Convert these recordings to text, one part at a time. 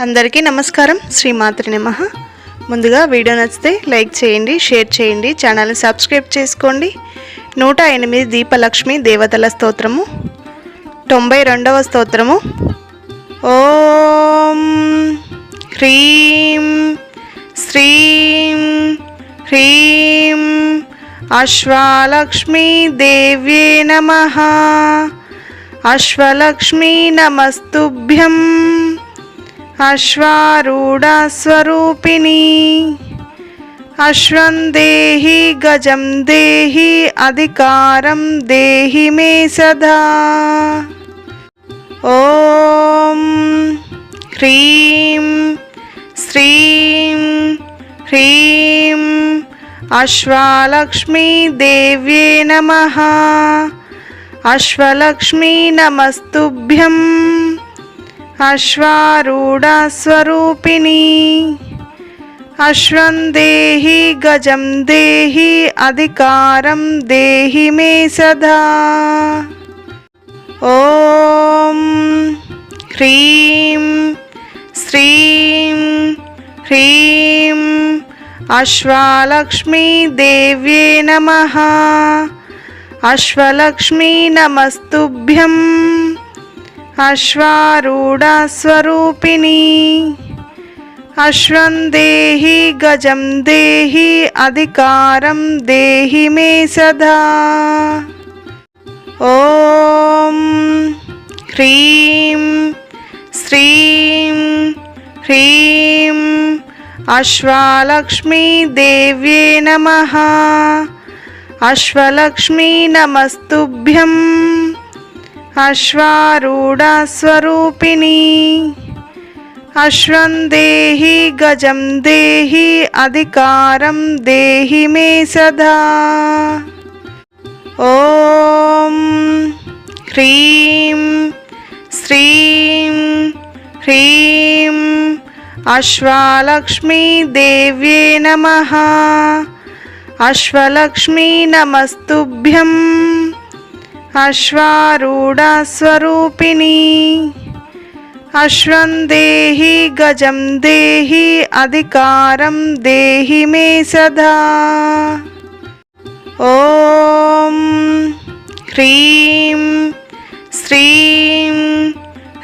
అందరికీ నమస్కారం. శ్రీమాత్రి నమః. ముందుగా వీడియో నచ్చితే లైక్ చేయండి, షేర్ చేయండి, ఛానల్ని సబ్స్క్రైబ్ చేసుకోండి. 108 దీపలక్ష్మి దేవతల స్తోత్రము 92వ స్తోత్రము. ఓం హ్రీం శ్రీం హ్రీం అశ్వలక్ష్మీ దేవ్యే నమః. అశ్వలక్ష్మీ నమస్తుభ్యం అశ్వారూఢ స్వరూపిణి. అశ్వం దేహి గజం దేహి అధికారం దేహి మే సదా. ఓం హ్రీం శ్రీం హ్రీం అశ్వలక్ష్మీ దేవ్యే నమః. అశ్వలక్ష్మీ నమస్తుభ్యం అశ్వారూఢ స్వరూపిణి. అశ్వం దేహి గజం దేహి అధికారం దేహి మే సదా. ఓం హ్రీం శ్రీం హ్రీం అశ్వలక్ష్మీ దేవ్యే నమః. అశ్వలక్ష్మీ నమస్తుభ్యం అశ్వారూఢ స్వరూపిణి. అశ్వం దేహి గజం దేహి అధికారం దేహి మే సదా. ఓం హ్రీం శ్రీం హ్రీం అశ్వలక్ష్మీ దేవ్యే నమః. అశ్వలక్ష్మీ నమస్తుభ్యం అశ్వారూఢ స్వరూపిణి. అశ్వం దేహి గజం దేహి అధికారం దేహి మే సదా. ఓం హ్రీం శ్రీం హ్రీం అశ్వలక్ష్మీ దేవ్యే నమః. అశ్వలక్ష్మీ నమస్తుభ్యం అశ్వారూఢ స్వరూపిణి. అశ్వం దేహి గజం దేహి అధికారం దేహి మే సదా. ఓం హ్రీం శ్రీం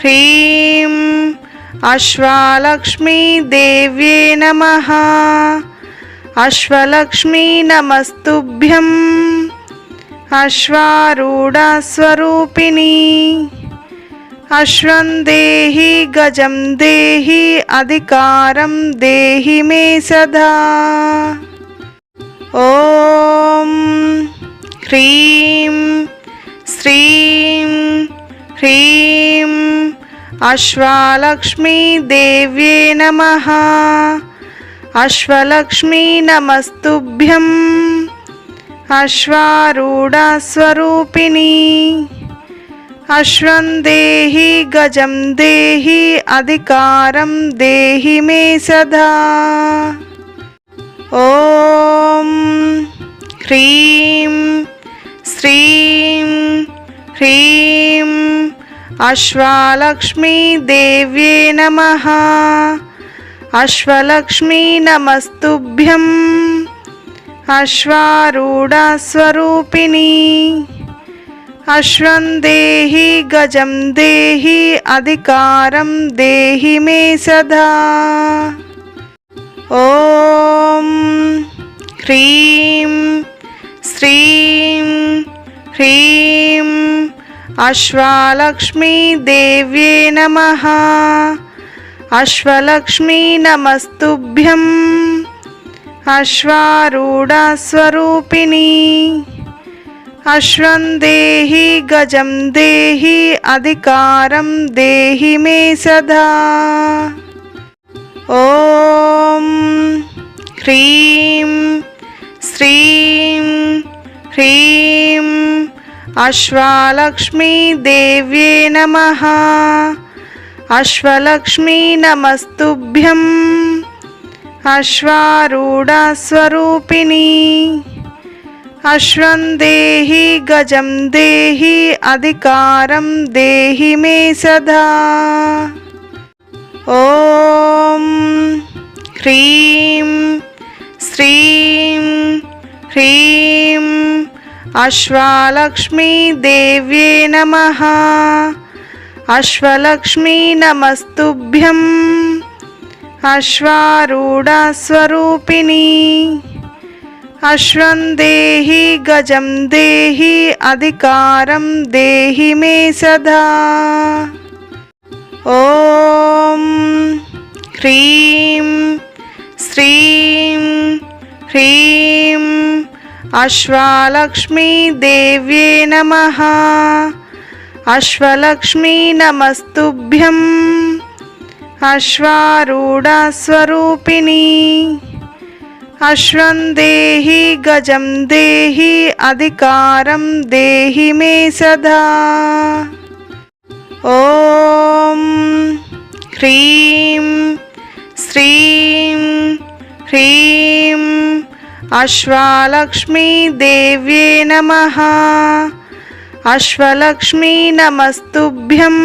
హ్రీం అశ్వలక్ష్మీ దేవ్యే నమః. అశ్వలక్ష్మీ నమస్తుభ్యం అశ్వారూఢ స్వరూపిణి. అశ్వం దేహి గజం దేహి అధికారం దేహి మే సదా. ఓం హ్రీం శ్రీం హ్రీం అశ్వలక్ష్మీ దేవ్యే నమః. అశ్వలక్ష్మీ నమస్తుభ్యం అశ్వారూఢ స్వరూపిణి. అశ్వం దేహి గజం దేహి అధికారం దేహి మే సదా. ఓం హ్రీం శ్రీం హ్రీం అశ్వలక్ష్మీ దేవ్యే నమః. అశ్వలక్ష్మీ నమస్తుభ్యం అశ్వారూఢ స్వరూపిణి. అశ్వం దేహి గజం దేహి అధికారం దేహి మే సదా. ఓం హ్రీం శ్రీం హ్రీం అశ్వలక్ష్మీ దేవ్యే నమః. అశ్వలక్ష్మీ నమస్తుభ్యం అశ్వారూఢ స్వరూపిణి. అశ్వం దేహి గజం దేహి అధికారం దేహి మే సదా. ఓం హ్రీం శ్రీం హ్రీం అశ్వలక్ష్మీ దేవ్యే నమః. అశ్వలక్ష్మీ నమస్తుభ్యం అశ్వారూఢ స్వరూపిణి. అశ్వం దేహి గజం దేహి అధికారం దేహి మే సదా. ఓం ह्रीं श्रीं ह्रीं अश्वालक्ष्मी देव्ये नमः। अश्वलक्ष्मी नमस्तुभ्यं अश्वारूढस्वरूपिणी। अश्वं देहि गजं देहि अधिकारं देहि मे सदा। ॐ ह्रीं श्रीं ह्रीं अश्वालक्ष्मी देव्ये नमः। अश्वलक्ष्मी नमस्तुभ्यं अश्वारूढस्वरूपिणी। अश्वं देहि गजं देहि अधिकारं देहि मे सदा। ॐ ह्रीं श्रीं ह्रीं अश्वालक्ष्मी देव्ये नमः। अश्वलक्ष्मी नमस्तुभ्यं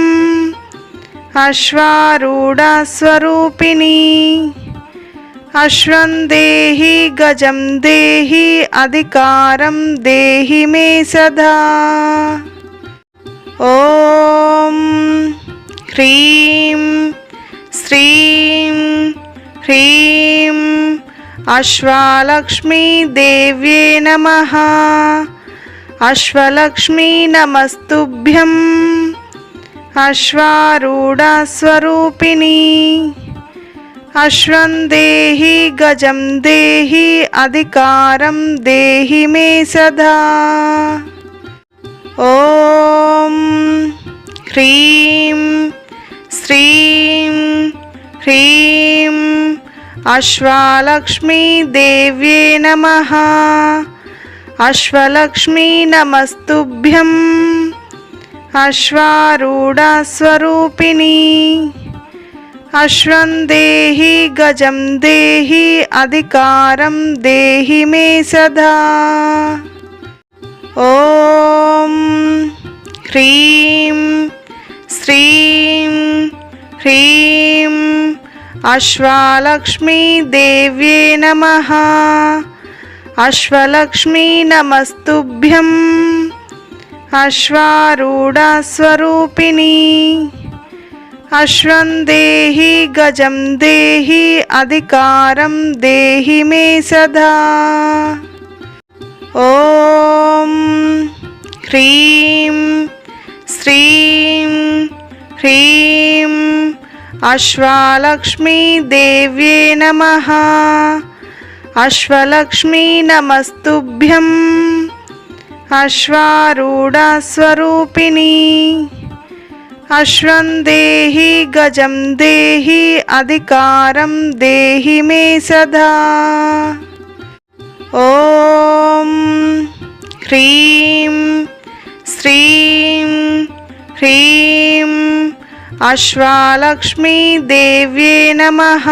अश्वारूढस्वरूपिणी। अश्वं देहि गजं देहि अधिकारं देहि मे सदा। ॐ ह्रीं श्रीं ह्रीं अश्वालक्ष्मी देव्ये नमः। अश्वलक्ष्मी नमस्तुभ्यं अश्वारूढस्वरूपिणी। अश्वं देहि गजं देहि अधिकारं देहि मे सदा। ॐ ह्रीं श्रीं ह्रीं अश्वालक्ष्मी देव्ये नमः। अश्वलक्ष्मी नमस्तुभ्यं अश्वारूढस्वरूपिणी। अश्वं देहि गजं देहि अधिकारं देहि मे सदा। ॐ ह्रीं श्रीं ह्रीं अश्वालक्ष्मी देव्ये नमः। अश्वलक्ष्मी नमस्तुभ्यं अश्वारूढस्वरूपिणी। अश्वं देहि गजं देहि अधिकारं देहि मे सदा। ॐ ह्रीं श्रीं ह्रीं अश्वालक्ष्मी देव्ये नमः। अश्वलक्ष्मी नमस्तुभ्यं अश्वारूढस्वरूपिणी। अश्वं देहि गजं देहि अधिकारं देहि मे सदा। ॐ ह्रीं श्रीं ह्रीं अश्वालक्ष्मी देव्ये नमः।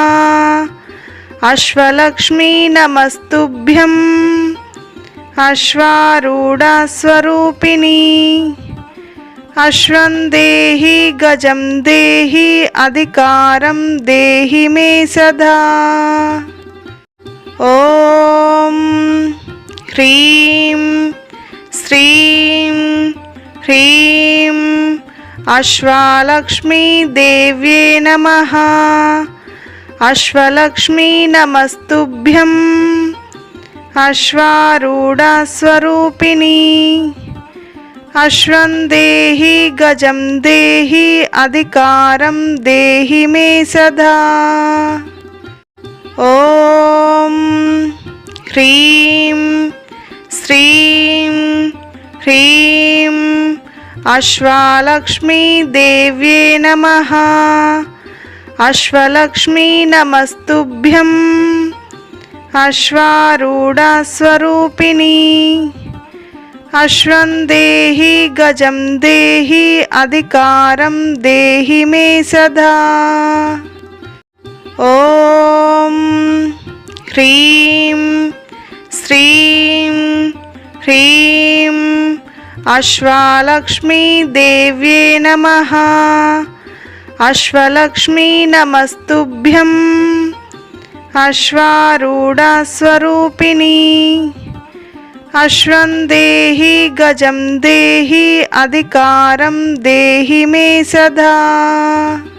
अश्वलक्ष्मी नमस्तुभ्यं अश्वारूढस्वरूपिणी। अश्वं देहि गजं देहि अधिकारं देहि मे सदा। ॐ ह्रीं श्रीं ह्रीं अश्वालक्ष्मी देव्ये नमः। अश्वलक्ष्मी नमस्तुभ्यं अश्वारूढस्वरूपिणी। अश्वं देहि गजं देहि अधिकारं देहि मे सदा। ॐ ह्रीं श्रीं ह्रीं अश्वालक्ष्मी देव्ये नमः। अश्वलक्ष्मी नमस्तुभ्यं अश्वारूढस्वरूपिणी। अश्वं देहि गजं देहि अधिकारं देहि मे सदा। ॐ ह्रीं श्रीं ह्रीं अश्वालक्ष्मी देव्ये नमः। अश्वलक्ष्मी नमस्तुभ्यं అశ్వారూఢస్వరూపిణి అశ్వం దేహి గజం దేహి అధికారం దేహి మే సదా